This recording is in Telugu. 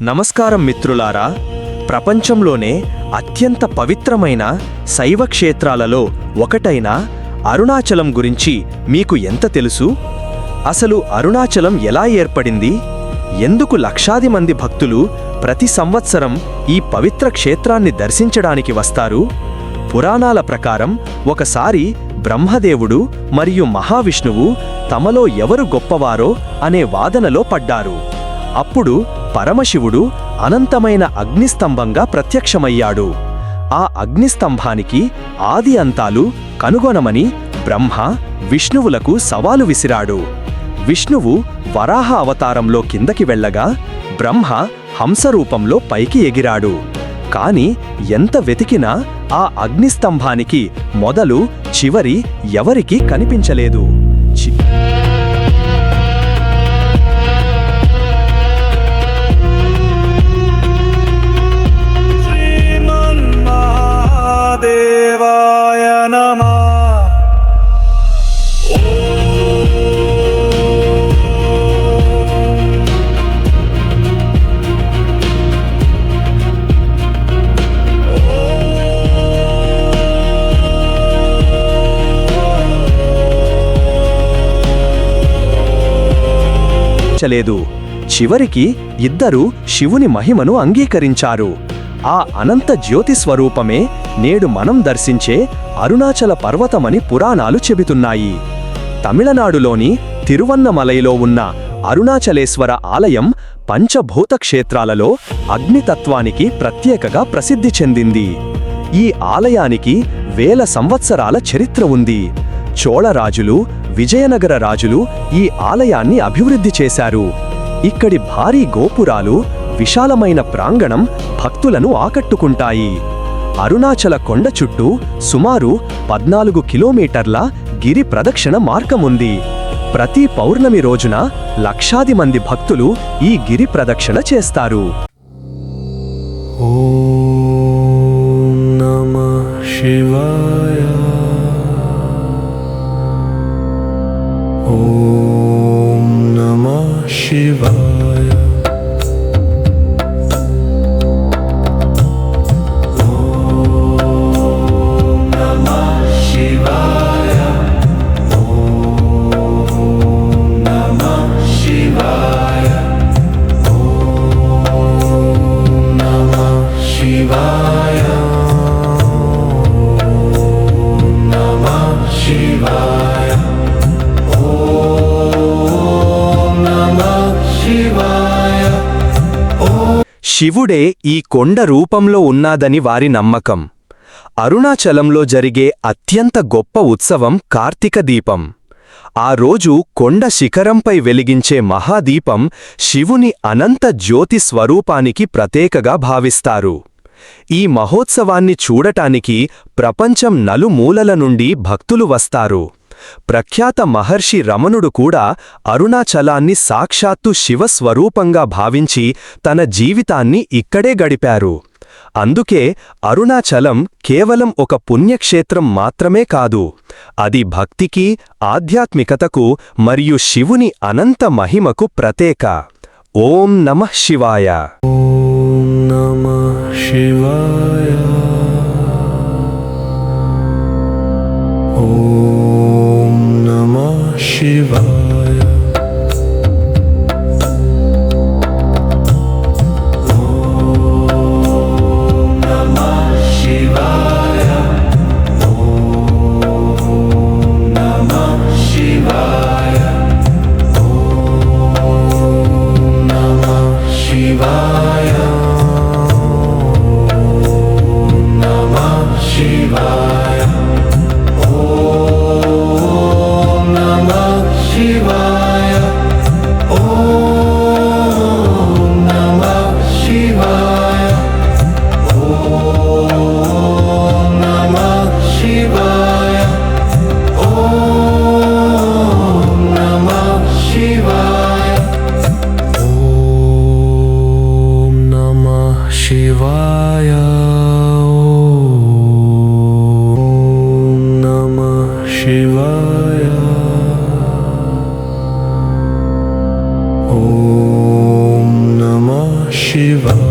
నమస్కారం మిత్రులారా. ప్రపంచంలోనే అత్యంత పవిత్రమైన శైవ క్షేత్రాలలో ఒకటైన అరుణాచలం గురించి మీకు ఎంత తెలుసు? అసలు అరుణాచలం ఎలా ఏర్పడింది? ఎందుకు లక్షాది మంది భక్తులు ప్రతి సంవత్సరం ఈ పవిత్ర క్షేత్రాన్ని దర్శించడానికి వస్తారు? పురాణాల ప్రకారం ఒకసారి బ్రహ్మదేవుడు మరియు మహావిష్ణువు తమలో ఎవరు గొప్పవారో అనే వాదనలో పడ్డారు. అప్పుడు పరమశివుడు అనంతమైన అగ్నిస్తంభంగా ప్రత్యక్షమయ్యాడు. ఆ అగ్నిస్తంభానికి ఆది అంతాలు కనుగొనమని బ్రహ్మ విష్ణువులకు సవాలు విసిరాడు. విష్ణువు వరాహ అవతారంలో కిందకి వెళ్ళగా బ్రహ్మ హంసరూపంలో పైకి ఎగిరాడు. కాని ఎంత వెతికినా ఆ అగ్నిస్తంభానికి మొదలు చివరి ఎవరికీ కనిపించలేదు. దేవాయ నమః. చివరికి ఇద్దరూ శివుని మహిమను అంగీకరించారు. ఆ అనంత జ్యోతి స్వరూపమే నేడు మనం దర్శించే అరుణాచల పర్వతమని పురాణాలు చెబుతున్నాయి. తమిళనాడులోని తిరువన్నమలైలో ఉన్న అరుణాచలేశ్వర ఆలయం పంచభూత క్షేత్రాలలో అగ్నితత్వానికి ప్రత్యేకగా ప్రసిద్ధి చెందింది. ఈ ఆలయానికి వేల సంవత్సరాల చరిత్ర ఉంది. చోళరాజులు, విజయనగర రాజులు ఈ ఆలయాన్ని అభివృద్ధి చేశారు. ఇక్కడి భారీ గోపురాలు, విశాలమైన ప్రాంగణం భక్తులను ఆకట్టుకుంటాయి. అరుణాచల కొండ చుట్టూ సుమారు 14 కిలోమీటర్ల గిరి ప్రదక్షిణ మార్గముంది. ప్రతి పౌర్ణమి రోజున లక్షాది మంది భక్తులు ఈ గిరి ప్రదక్షిణ చేస్తారు. ఓం నమః శివాయ. ఓం నమః శివాయ. శివుడే ఈ కొండ రూపంలో ఉన్నాదని వారి నమ్మకం. అరుణాచలంలో జరిగే అత్యంత గొప్ప ఉత్సవం కార్తీక దీపం. ఆ రోజు కొండ శిఖరంపై వెలిగించే మహాదీపం శివుని అనంత జ్యోతి స్వరూపానికి ప్రత్యేకగా భావిస్తారు. ఈ మహోత్సవాన్ని చూడటానికి ప్రపంచం నలుమూలల నుండి భక్తులు వస్తారు. ప్రఖ్యాత మహర్షి రమణుడు కూడా అరుణాచలాన్ని సాక్షాత్తు శివస్వరూపంగా భావించి తన జీవితాన్ని ఇక్కడే గడిపారు. అందుకే అరుణాచలం కేవలం ఒక పుణ్యక్షేత్రం మాత్రమే కాదు, అది భక్తికి, ఆధ్యాత్మికతకు మరియు శివుని అనంత మహిమకు ప్రతీక. ఓం నమః శివాయ. ఓం నమః శివాయ. ఓం నమః శివాయ. శివాయ